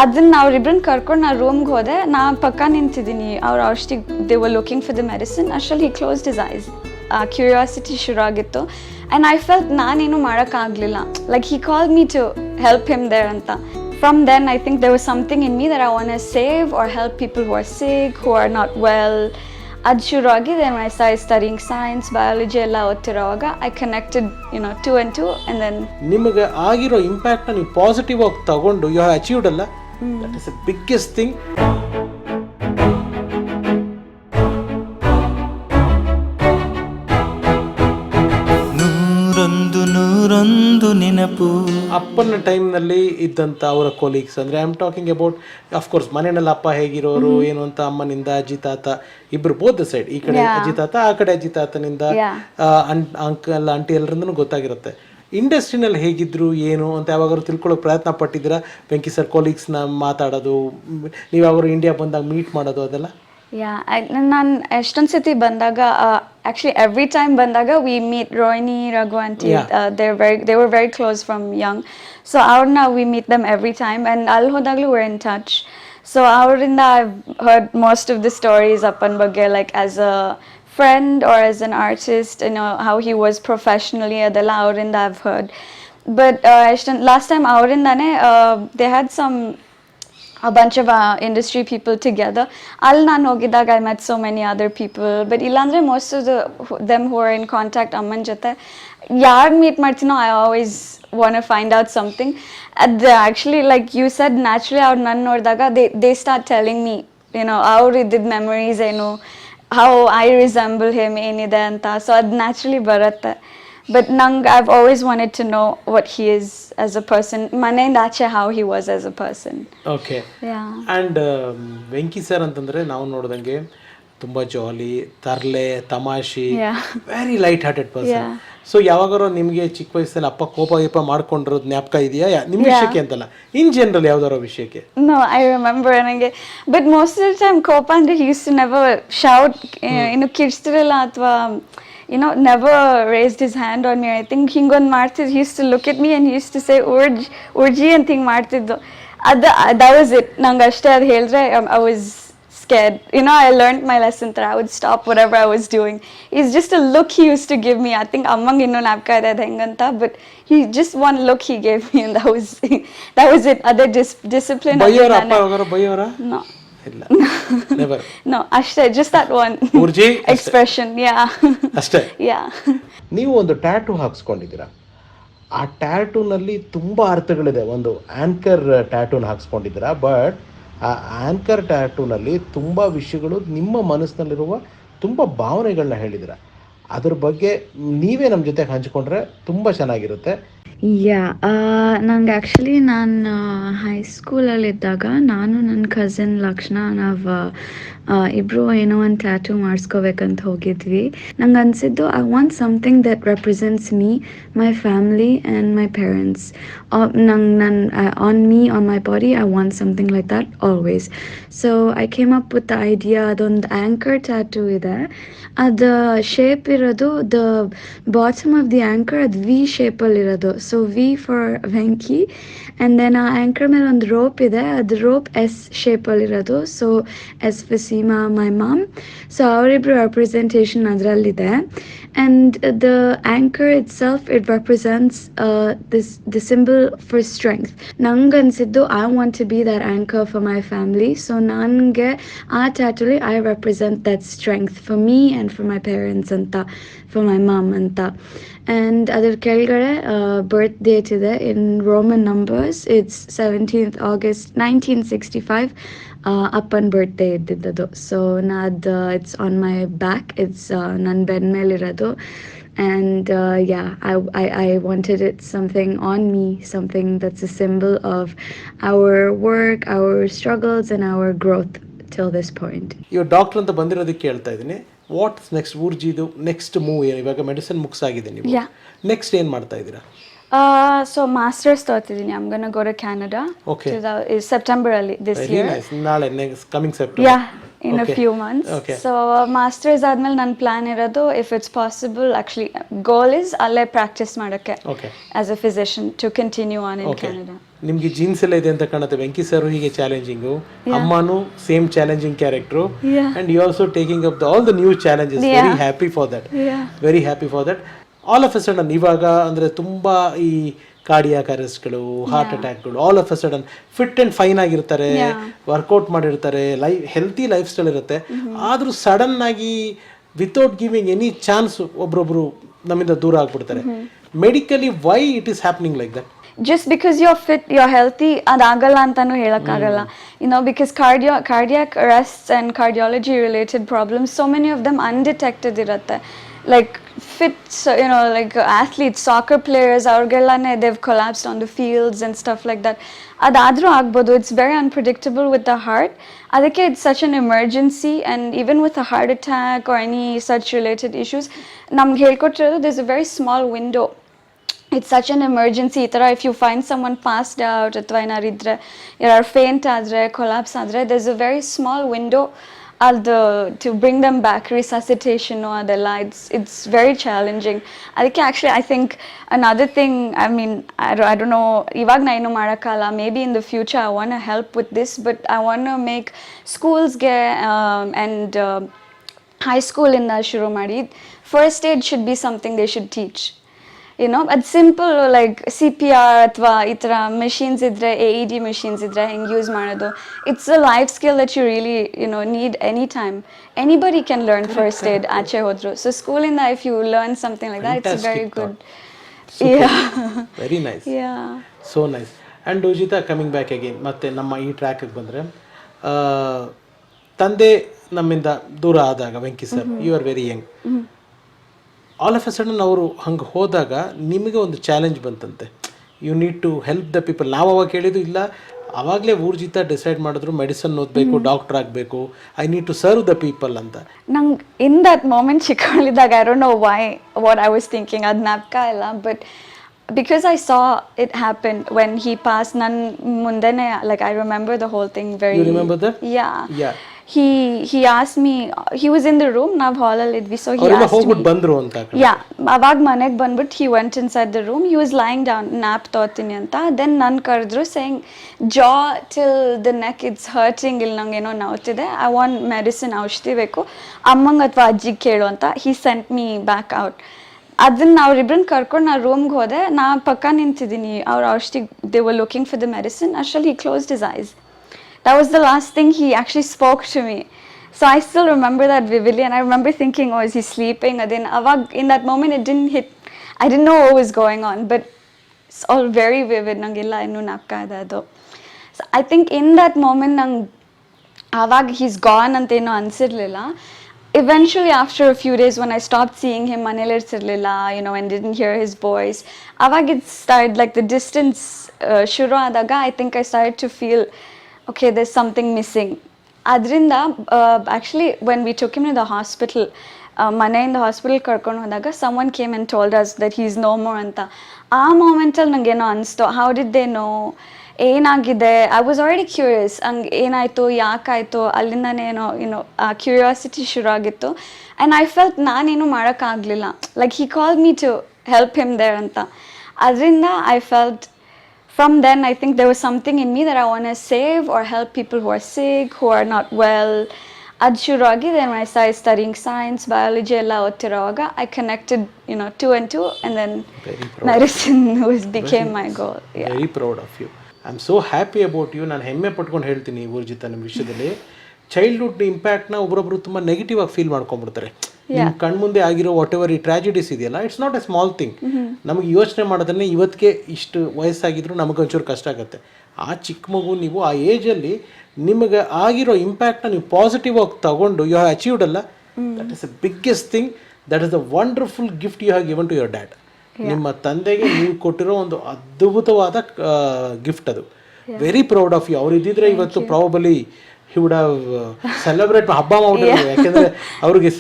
ಅದನ್ನ ಅವ್ರಿಬ್ರನ್ನ ಕರ್ಕೊಂಡು ನಾ ರೂಮ್ಗೆ ಹೋದೆ. ನಾ ಪಕ್ಕ ನಿಂತಿದ್ದೀನಿ, ಅವ್ರು ಔಷಧಿಗೆ they were looking for the medicine. ಅಷ್ಟರಲ್ಲಿ he closed his eyes. Curiosity ಶುರು ಆಗಿತ್ತು. ಆ್ಯಂಡ್ ಐ ಫೆಲ್ಟ್ ನಾನೇನು ಮಾಡೋಕ್ಕಾಗಲಿಲ್ಲ. Like he call me to help him there ಅಂತ. From then I think there was something in me that I want to save or help people who are sick, who are not well. Ad shuru agi, then when I started studying science, biology ella othiravaga I connected, two and two, and then ನಿಮಗೆ ಆಗಿರೋ impact ನ ನೀವು positive ಆಗಿ ತಗೊಂಡು you have achieved ಅಲ್ಲ, that is the biggest thing. ನೂರೊಂದು ನೆನಪು. ಅಪ್ಪನ ಟೈಮ್ನಲ್ಲಿ ಇದ್ದಂಥ ಅವರ ಕೊಲೀಗ್ಸ್ ಅಂದರೆ I am talking about of course ಮನೆಯಲ್ಲಿ ಅಪ್ಪ ಹೇಗಿರೋರು ಏನು ಅಂತ, ಅಮ್ಮನಿಂದ ಅಜ್ಜಿ ತಾತ ಇಬ್ಬರು ಬೋತ್ ಸೈಡ್, ಈ ಕಡೆ ಅಜ್ಜಿ ತಾತ ಆ ಕಡೆ ಅಜ್ಜಿ ತಾತನಿಂದ ಅಂಕಲ್ ಆಂಟಿ ಎಲ್ಲರಿಂದನೂ ಗೊತ್ತಾಗಿರುತ್ತೆ. ಇಂಡಸ್ಟ್ರಿನಲ್ಲಿ ಹೇಗಿದ್ರು ಏನು ಅಂತ ಯಾವಾಗಾದ್ರು ತಿಳ್ಕೊಳ್ಳೋಕೆ ಪ್ರಯತ್ನ ಪಟ್ಟಿದ್ದೀರಾ? ವೆಂಕಿ ಸರ್ ಕೊಲೀಗ್ಸ್ನ ಮಾತಾಡೋದು, ನೀವು ಯಾವಾಗರು ಇಂಡಿಯಾ ಬಂದಾಗ ಮೀಟ್ ಮಾಡೋದು ಅದೆಲ್ಲ? ನಾನು ಎಷ್ಟೊಂದು ಸತಿ ಬಂದಾಗ actually every time bandaga we meet Rohini, Raghu aunty. They were very close from young, so now we meet them every time, and al hodaglu we're in touch. So avarinda I've heard most of the stories appan bagge, like as a friend or as an artist, how he was professionally, adella avarinda I've heard. But last time avarindane they had a bunch of industry people together. Al nan hogidag I met so many other people, but illandre most of them who are in contact amman jote yaar meet martino, I always want to find out something. Actually, like you said, naturally ಅವ್ರು ನನ್ನ ನೋಡಿದಾಗ they start telling me, ಅವ್ರು ಇದ್ದಿದ್ದ memories ಏನು, how I resemble him ಏನಿದೆ ಅಂತ. So ಅದು naturally ಬರುತ್ತೆ. But I've always wanted to know what he is as a person. Maneinda ache how he was as a person. Okay. Yeah. And Venki sir ಅಂತಂದ್ರೆ ನಾವು ನೋಡಿದಂಗೆ ತುಂಬಾ jolly, ತರ್ಲೆ, ತಮಾಷಿ, very light hearted person. So ಯಾವಾಗಾರೋ ನಿಮಗೆ ಚಿಕ್ಕ ವಯಸ್ಸಲ್ಲಿ ಅಪ್ಪ ಕೋಪ ಮಾಡ್ಕೊಂಡಿರೋದು ಜ್ಞಾಪಕ ಇದೆಯಾ? ನಿಮ್ಮ ವಿಷಯಕ್ಕೆ ಅಂತಲ್ಲ, ಇನ್ ಜನರಲ್ ಯಾವ್ದಾರೋ ವಿಷಯಕ್ಕೆ? No, I remember ನನಗೆ, but most of the time ಕೋಪ ಅಂದ್ರೆ he used to never shout, ಕಿರ್ಸ್ತಿರಲ್ಲ ಅಥವಾ never raised his hand on me. I think hingon martid, he used to look at me and he used to say urji and thing martiddu. That was it. Nanga ashte ad ಹೇಳಿದ್ರೆ I was scared. I learned my lesson that I would stop whatever I was doing. It's just a look he used to give me. I think ammang inno napka ide henganta, but he just one look he gave me, and that was it. Other discipline. Bayora appa avara bayora? No. ಇಲ್ಲ, never. No, ಅಷ್ಟೇ, just that one urji expression. Yeah, ಅಷ್ಟೇ. Yeah. ನೀವು ಒಂದು tattoo ಹಾಕ್ಸ್ಕೊಂಡಿದ್ದೀರಾ. ಆ ಟ್ಯಾಟೂನಲ್ಲಿ ತುಂಬಾ ಅರ್ಥಗಳಿದೆ. ಒಂದು anchor ಟ್ಯಾಟೂನ ಹಾಕ್ಸ್ಕೊಂಡಿದ್ದೀರಾ, but ಆ anchor ಟ್ಯಾಟೂನಲ್ಲಿ ತುಂಬಾ ವಿಷಯಗಳು ನಿಮ್ಮ ಮನಸ್ಸಿನಲ್ಲಿರುವ ತುಂಬಾ ಭಾವನೆಗಳನ್ನ ಹೇಳಿದ್ದೀರಾ. ಅದ್ರ ಬಗ್ಗೆ ನೀವೇ ನಮ್ಮ ಜೊತೆ ಹಂಚಿಕೊಂಡ್ರೆ ತುಂಬಾ ಚೆನ್ನಾಗಿರುತ್ತೆ. ನಂಗೆ ಆ್ಯಕ್ಚುಲಿ ನಾನು ಹೈಸ್ಕೂಲಲ್ಲಿದ್ದಾಗ ನಾನು ನನ್ನ ಕಸಿನ್ ಲಕ್ಷ್ಣ ನಾವು ಇಬ್ಬರು ಏನೋ ಒಂದು ಟ್ಯಾಟೂ ಮಾಡಿಸ್ಕೋಬೇಕಂತ ಹೋಗಿದ್ವಿ. ನಂಗೆ ಅನಿಸಿದ್ದು I want something that represents me, my family and my parents. On my body I want something like that always. So I came up with the idea. ಅದೊಂದು ಆ್ಯಂಕರ್ ಟ್ಯಾಟೂ ಇದೆ. ಅದು ಶೇಪ್ ಇರೋದು, the bottom of the anchor ಅದು V ಶೇಪಲ್ಲಿರೋದು. So V for Venki, and then ಆ anchor ಮೇಲೆ ಒಂದು rope ಇದೆ, ಅದು ರೋಪ್ ಎಸ್ ಶೇಪಲ್ಲಿರೋದು. So S for Seema, my mom. So ಅವರಿಬ್ಬರು ರೆಪ್ರೆಸೆಂಟೇಷನ್ ಅದರಲ್ಲಿದೆ. And the anchor itself it represents the symbol for strength. ನಂಗೆ ಅನಿಸಿದ್ದು I want to be that anchor for my family. So ನನಗೆ ಆ ಟ್ಯಾಟೂಲಿ I represent that strength for me and for my parents ಅಂತ, for my mom ಅಂತ. And ಅದ್ರ ಕೆಳಗಡೆ birth date ಇದೆ in Roman numbers. It's 17th August 1965. ಅಪ್ಪನ birthday ಇದ್ದಿದ್ದದು. ಸೊ ಅದು it's on my back, it's ನನ್ನ ಬೆನ್ನ ಮೇಲಿರೋದು. And I wanted it something on me, something that's a symbol of our work, our struggles and our growth till this point. ಇವಾಗ doctor ಅಂತ ಬಂದಿರೋದಕ್ಕೆ ಹೇಳ್ತಾ ಇದ್ದೀನಿ, ವಾಟ್ಸ್ ನೆಕ್ಸ್ಟ್? ಊರ್ಜಿದು ನೆಕ್ಸ್ಟ್ ಮೂವ್ ಏನು? ಇವಾಗ medicine ಮುಗಿಸಾಗಿದೆ, ನೀವು ನೆಕ್ಸ್ಟ್ ಏನು ಮಾಡ್ತಾ ಇದ್ದೀರಾ? So master's ತೊಗೊತಿದ್ದೀನಿ. I'm going to go to Canada. Okay. September ಅಲ್ಲಿ this year. Very nice. ನಾಳೆ next coming September. in a few months. So masters ಆದ್ಮೇಲೆ ನನ್ನ ಪ್ಲಾನ್ ಇರೋದು, if it's possible, actually goal is ಅಲ್ಲೇ practice ಮಾಡೋಕ್ಕೆ as a physician to continue on in Canada. ನಿಮ್ಗೆ jeans ಎಲ್ಲ ಇದೆ ಅಂತ ಕಾಣುತ್ತೆ. ವೆಂಕಿ ಸರ್ ಹೀಗೆ ಚಾಲೆಂಜಿಂಗು, ಅಮ್ಮನು same challenging character, and you also taking up all the new challenges. Very happy for that, very happy for that. All of a sudden ಇವಾಗ ಅಂದರೆ ತುಂಬ ಈ ಕಾರ್ಡಿಯಾಕ್ ಅರೆಸ್ಟ್ಗಳು, ಹಾರ್ಟ್ ಅಟ್ಯಾಕ್ಗಳು, all of a sudden fit and fine ಆಗಿರ್ತಾರೆ, workout ಮಾಡಿರ್ತಾರೆ, healthy lifestyle ಇರುತ್ತೆ. ಆದರೂ ಸಡನ್ ಆಗಿ ವಿತೌಟ್ ಗಿವಿಂಗ್ ಎನಿ ಚಾನ್ಸ್ ಒಬ್ರೊಬ್ರು ನಮ್ಮಿಂದ ದೂರ ಆಗ್ಬಿಡ್ತಾರೆ. Medically why it is happening like that? Just because you're fit, you're healthy, adagalla antanu helakagalla. You know, because cardiac arrests and cardiology related problems, so many of them undetected irutte. Like fit, you know, like athletes, soccer players, aurgellane they've collapsed on the fields and stuff like that. Adadru agbodu. It's very unpredictable with the heart. Adakke it's such an emergency, and even with a heart attack or any such related issues, namge helkotirodu there's a very small window. It's such an emergency. If you find someone passed out, athwa enaru idre, yaru faint adre, collapse adre, there's a very small window to bring them back, resuscitation or adella. It's very challenging. Actually, I think another thing, I mean, I don't know, ivag na enu madakala, maybe in the future I want to help with this, but I want to make schools and high school inda shuru madi, first aid should be something they should teach. You know, it's simple, like CPR athwa itra machines idre, AED machines idre heng use ಮಾಡೋದು. It's a life skill that you really, you know, need anytime. Anybody can learn first aid ಆಚೆ ಹೋದ್ರು. So school in that, if you learn something like that, it's very good. Yeah. Very nice. Yeah. So nice. And Ujita, coming back again, ಮತ್ತೆ ನಮ್ಮ ಈ track ಬಂದ್ರೆ ತಂದೆ ನಮ್ಮಿಂದ ದೂರ ಆದಾಗ Venki sir, you are very young. All of a sudden ಅವರು ಹಂಗೆ ಹೋದಾಗ ನಿಮಗೆ ಒಂದು ಚಾಲೆಂಜ್ ಬಂತಂತೆ, you need to help the people. ನಾವು ಅವಾಗ ಕೇಳಿದ್ದು ಇಲ್ಲ, ಅವಾಗಲೇ ಊರ್ಜಿತ ಡಿಸೈಡ್ ಮಾಡಿದ್ರು ಮೆಡಿಸನ್ ಓದಬೇಕು, ಡಾಕ್ಟರ್ ಆಗಬೇಕು, I need to serve the people ಅಂತ. ನಂಗೆ ಇನ್ ದಟ್ ಮೊಮೆಂಟ್ ಚಿಕ್ಕವಳಿದ್ದಾಗ I don't know why what I was thinking, ಅದು ಜ್ಞಾಪಕ ಇಲ್ಲ. But because I saw it happen when he passed, nan mundane, like I remember the whole thing very. You remember that? Yeah. He asked me, he was in the room, nav hall alli idvi, so he asked me bandru anta. Yeah, avag maneg banbit he went inside the room, he was lying down, nap totini anta. Then nan kardru saying, jaw till the neck, it's hurting, il nange eno nautide, I want medicine, ಔಷಧಿ ಬೇಕು, ಅಮ್ಮಂಗೆ ಅಥವಾ ಅಜ್ಜಿಗೆ ಕೇಳು ಅಂತ. he sent me back out. ಅದನ್ನ ಅವ್ರಿಬ್ರನ್ನ ಕರ್ಕೊಂಡು ನಾ ರೂಮ್ಗೆ ಹೋದೆ, ನಾ ಪಕ್ಕ ನಿಂತಿದ್ದೀನಿ, ಅವ್ರ ಔಷಧಿ, they were looking for the medicine. Actually he closed his eyes. That was the last thing he actually spoke to me. So I still remember that vividly, and I remember thinking, oh, is he sleeping? And then in that moment it didn't hit, I didn't know what was going on, but it's all very vivid. Nangilla innu napka ide adu. So I think in that moment avag he's gone anta eno ansirlilla. Eventually after a few days when I stopped seeing him, manele irtirlilla, you know, and didn't hear his voice, avag it started, like the distance shuru adaga, I think I started to feel, okay, there's something missing. Adrinda actually when we took him to the hospital, ಮನೆಯಿಂದ hospital ಕರ್ಕೊಂಡು ಹೋದಾಗ someone came and told us that he's no more ಅಂತ. ಆ ಮೊಮೆಂಟಲ್ಲಿ ನಂಗೇನೋ ಅನಿಸ್ತು, how did they know, ಏನಾಗಿದೆ. I was already curious, ಹಂಗೆ ಏನಾಯಿತು, ಯಾಕಾಯಿತು, ಅಲ್ಲಿಂದನೇ ಏನೋ ಕ್ಯೂರಿಯಾಸಿಟಿ ಶುರು ಆಗಿತ್ತು. ಆ್ಯಂಡ್ ಐ ಫೆಲ್ಟ್ ನಾನೇನು ಮಾಡೋಕ್ಕಾಗಲಿಲ್ಲ, like he call me to help him there ಅಂತ. ಅದರಿಂದ I felt from then, I think there was something in me that I want to save or help people who are sick, who are not well. Ad shuru agi, then when I started studying science, biology ella ottiraga, I connected, you know, 2 and 2, and then medicine became my goal. Yeah. Very proud of you. I'm so happy about you. ನಾನು ಹೆಮ್ಮೆ ಪಟ್ಕೊಂಡು ಹೇಳ್ತೀನಿ ಊರ್ಜಿತ ನಿಮ್ಮ ವಿಷಯದಲ್ಲಿ. Childhood ಇಂಪ್ಯಾಕ್ಟ್ನ ಒಬ್ಬರೊಬ್ಬರು ತುಂಬ negative ಆಗಿ feel ಮಾಡ್ಕೊಂಡ್ಬಿಡ್ತಾರೆ. ನಿಮ್ಮ ಕಣ್ಮುಂದೆ ಆಗಿರೋ ವಾಟ್ ಎವರ್ ಈ ಟ್ರಾಜಿಡೀಸ್ ಇದೆಯಲ್ಲ, it's not A small thing. ನಮಗೆ ಯೋಚನೆ ಮಾಡೋದನ್ನೇ ಇವತ್ತಿಗೆ ಇಷ್ಟು ವಯಸ್ಸಾಗಿದ್ರು ನಮಗೊಂಚೂರು ಕಷ್ಟ ಆಗುತ್ತೆ. ಆ ಚಿಕ್ಕ ಮಗು ನೀವು ಆ ಏಜಲ್ಲಿ ನಿಮಗೆ ಆಗಿರೋ ಇಂಪ್ಯಾಕ್ಟ್ನ ನೀವು ಪಾಸಿಟಿವ್ ಆಗಿ ತಗೊಂಡು ಯು ಹ್ಯಾವ್ ಅಚೀವ್ಡ್ ಅಲ್ಲ, that is the biggest thing. That is the wonderful gift you have given to your dad. ನಿಮ್ಮ ತಂದೆಗೆ ನೀವು ಕೊಟ್ಟಿರೋ ಒಂದು ಅದ್ಭುತವಾದ ಗಿಫ್ಟ್ ಅದು. Very proud of you. ಅವ್ರು ಇದ್ದಿದ್ರೆ ಇವತ್ತು probably he would have celebrate ಹಬ್ಬ ಮಾಡ್ಬಿಟ್ಟು, ಯಾಕೆಂದರೆ ಅವ್ರಿಗೆ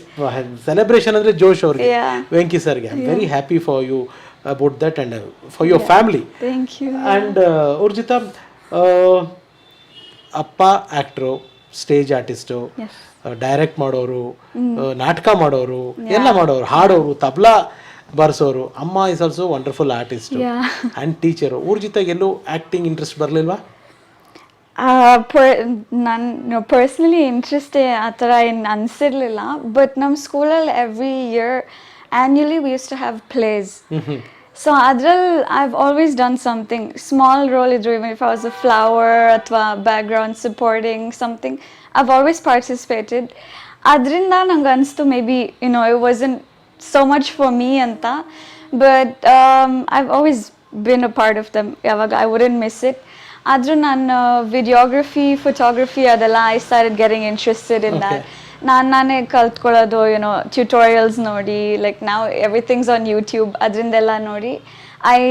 ಸೆಲೆಬ್ರೇಷನ್ ಅಂದರೆ ಜೋಶ್ ಅವ್ರಿಗೆ, ವೆಂಕಿ ಸರ್ಗೆ. I am very happy for you about that and for your family. Thank you. And Urjitha, ಅಪ್ಪ actor, stage artist, Yes. Direct ಮಾಡೋರು, ನಾಟಕ ಮಾಡೋರು, ಎಲ್ಲ ಮಾಡೋರು, ಹಾಡೋರು, ತಬ್ಲಾ ಬಾರಿಸೋರು. ಅಮ್ಮ is also wonderful artist and teacher. ಊರ ಜೊತೆಗೆ ಎಲ್ಲೂ ಆ್ಯಕ್ಟಿಂಗ್ ಇಂಟ್ರೆಸ್ಟ್ ಬರಲಿಲ್ವಾ? ನಾನು ಪರ್ಸ್ನಲಿ ಇಂಟ್ರೆಸ್ಟ್ ಆ ಥರ ಏನು ಅನಿಸಿರ್ಲಿಲ್ಲ. ಬಟ್ ನಮ್ಮ ಸ್ಕೂಲಲ್ಲಿ every year annually we use to have plays. So ಅದ್ರಲ್ಲಿ I've always done something small role ಇದ್ರು, even if I was a flower ಅಥವಾ background supporting something, I've always participated. ಅದರಿಂದ ನಂಗೆ ಅನಿಸ್ತು maybe it wasn't so much for me anta, but I've always been a part of them. Yavaga I wouldn't miss it. Adru nan videography, photography adella I started getting interested in that. Nane kaltkoladu, tutorials nodi, like now everything's on YouTube, adrindella nodi I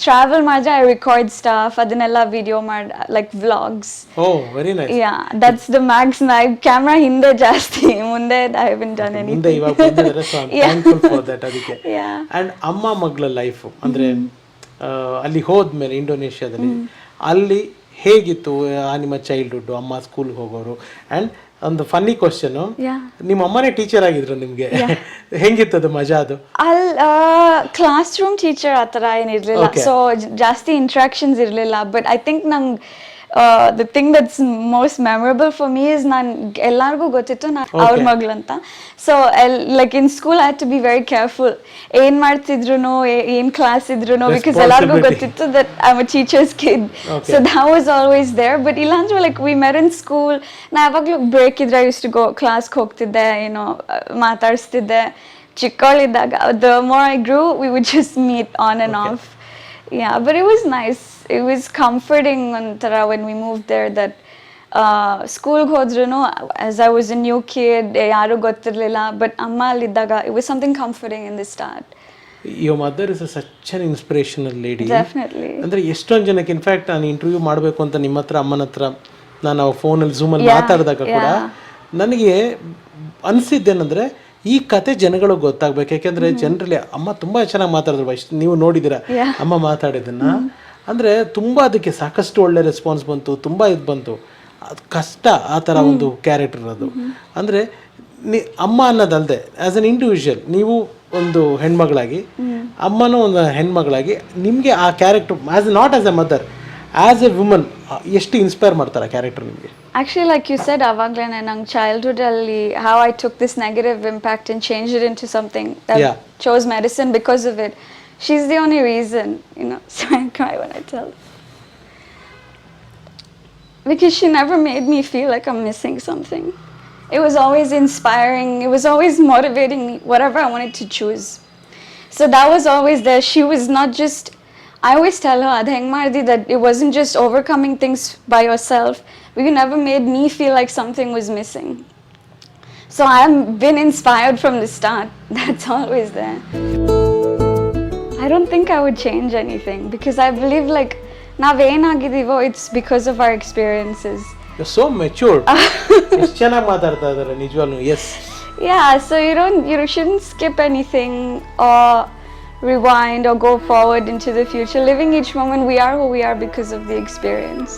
travel ಮಾಡಿದ್ರೆ I record stuff, ಅದನ್ನೆಲ್ಲ video ಮಾಡಿ, like vlogs. Oh, very nice. Yeah, that's the max. Camera ಹಿಂದೆ ಜಾಸ್ತಿ, ಮುಂದೆ I haven't done anything. ಮುಂದೆ ಇವಾಗ ಬಂದಿದ್ದಾರೆ, so I'm thankful for that. ಅದಕ್ಕೆ and ಅಮ್ಮ ಮಗಳ ಲೈಫ್ ಅಂದ್ರೆ ಅಲ್ಲಿ ಹೋದ್ಮೇಲೆ ಇಂಡೋನೇಷ್ಯಾದಲ್ಲಿ ಅಲ್ಲಿ ಹೇಗಿತ್ತು ನಿಮ್ಮ ಚೈಲ್ಡ್ಹುಡ್? ಅಮ್ಮ ಸ್ಕೂಲ್ಗೆ ಹೋಗೋರು. ಆ್ಯಂಡ್ ಒಂದು ಫನ್ನಿ ಕ್ವಶನ್, ನಿಮ್ಮ ಅಮ್ಮನೇ ಟೀಚರ್ ಆಗಿದ್ರು ನಿಮ್ಗೆ, ಹೆಂಗಿತ್ತದು ಮಜಾ? ಅದು ಕ್ಲಾಸ್ ರೂಮ್ ಟೀಚರ್ ಆ ಥರ ಏನಿರಲಿಲ್ಲ, ಸೊ ಜಾಸ್ತಿ ಇಂಟ್ರಾಕ್ಷನ್ಸ್ ಇರಲಿಲ್ಲ. ಬಟ್ ಐ ಥಿಂಕ್ ನಂಗೆ the thing that's most memorable for me is ನಾನು ಎಲ್ಲರಿಗೂ ಗೊತ್ತಿತ್ತು ನಾನು ಅವ್ರ ಮಗಳು ಅಂತ. So like in school I had to be very careful ಏನ್ ಮಾಡ್ತಿದ್ರು, ಏನ್ ಕ್ಲಾಸ್ ಇದ್ರು, because ಎಲ್ಲರಿಗೂ ಗೊತ್ತಿತ್ತು that I'm a teacher's kid. So that was always there. But ಇಲ್ಲಾಂದ್ರೆ like we met in school, ನಾ ಯಾವಾಗಲೂ ಬ್ರೇಕ್ ಇದ್ರೆ I used to go ಕ್ಲಾಸ್ಗೆ ಹೋಗ್ತಿದ್ದೆ, ಮಾತಾಡಿಸ್ತಿದ್ದೆ. ಚಿಕ್ಕವಳಿದ್ದಾಗ the more I grew we would just meet on and off. Yeah, but it was nice. It was comforting ontara when we moved there that school ಗೆ ಹೋದ್ರೂ as I was a new kid, ಯಾರು ಗೊತ್ತಿರಲಿಲ್ಲ, but ಅಮ್ಮ ಅಲ್ಲಿದ್ದಾಗ it was something comforting in the start. Your mother is such an inspirational lady. Definitely. ಅಂದ್ರೆ ಎಷ್ಟೊಂದು ಜನಕ್ಕೆ in fact ನಾನು interview ಮಾಡಬೇಕು ಅಂತ ನಿಮ್ಮ ಹತ್ರ ಅಮ್ಮನ ಹತ್ರ ನಾನು ಫೋನಲ್ಲಿ ಝೂಮಲ್ಲಿ ಮಾತಾಡಿದಾಗ ಕೂಡ ನನಗೆ ಅನಿಸಿದ್ದೇನೆಂದರೆ ಈ ಕತೆ ಜನಗಳಿಗೆ ಗೊತ್ತಾಗ್ಬೇಕು. ಯಾಕೆಂದ್ರೆ ಜನರಲ್ಲಿ ಅಮ್ಮ ತುಂಬಾ ಚೆನ್ನಾಗಿ ಮಾತಾಡಿದ್ರು, ನೀವು ನೋಡಿದಿರ ಅಮ್ಮ ಮಾತಾಡಿದ್ದನ್ನ. ಅಂದ್ರೆ ತುಂಬಾ ಅದಕ್ಕೆ ಸಾಕಷ್ಟು ಒಳ್ಳೆ ರೆಸ್ಪಾನ್ಸ್ ಬಂತು, ತುಂಬಾ ಇದು ಬಂತು. ಅದು ಕಷ್ಟ ಆ ಥರ ಒಂದು ಕ್ಯಾರೆಕ್ಟರ್ ಅದು. ಅಂದರೆ ಅಮ್ಮ ಅನ್ನೋದಲ್ಲದೆ ಆ್ಯಸ್ ಅನ್ ಇಂಡಿವಿಜುವಲ್ ನೀವು ಒಂದು ಹೆಣ್ಮಗಳಾಗಿ, ಅಮ್ಮನೂ ಒಂದು ಹೆಣ್ಮಗಳಾಗಿ ನಿಮಗೆ ಆ character as not as A mother, as A woman ಎಷ್ಟು ಇನ್ಸ್ಪೈರ್ ಮಾಡ್ತಾರೆ ಆ ಕ್ಯಾರೆಕ್ಟರ್ ನಿಮಗೆ? Actually, like you said, avagleನೆ nang childhood alli how I took this negative impact and changed it into something that chose medicine because of it. She's the only reason, so I cry when I tell. Because she never made me feel like I'm missing something. It was always inspiring, it was always motivating me, whatever I wanted to choose. So that was always there. She was not just, I always tell her, Ad heng mardi, that it wasn't just overcoming things by yourself. You never made me feel like something was missing. So I've been inspired from the start. That's always there. I don't think I would change anything because I believe like navenagidivo it's because of our experiences. You're so mature. ಎಷ್ಟು ಚೆನ್ನಾಗಿ ಮಾತಾಡ್ತಾ ಇದ್ದಾರೆ ನಿಜವಾಗ್ಲೂ. Yes. Yeah, so you shouldn't skip anything or rewind or go forward into the future. Living each moment, we are who we are because of the experience.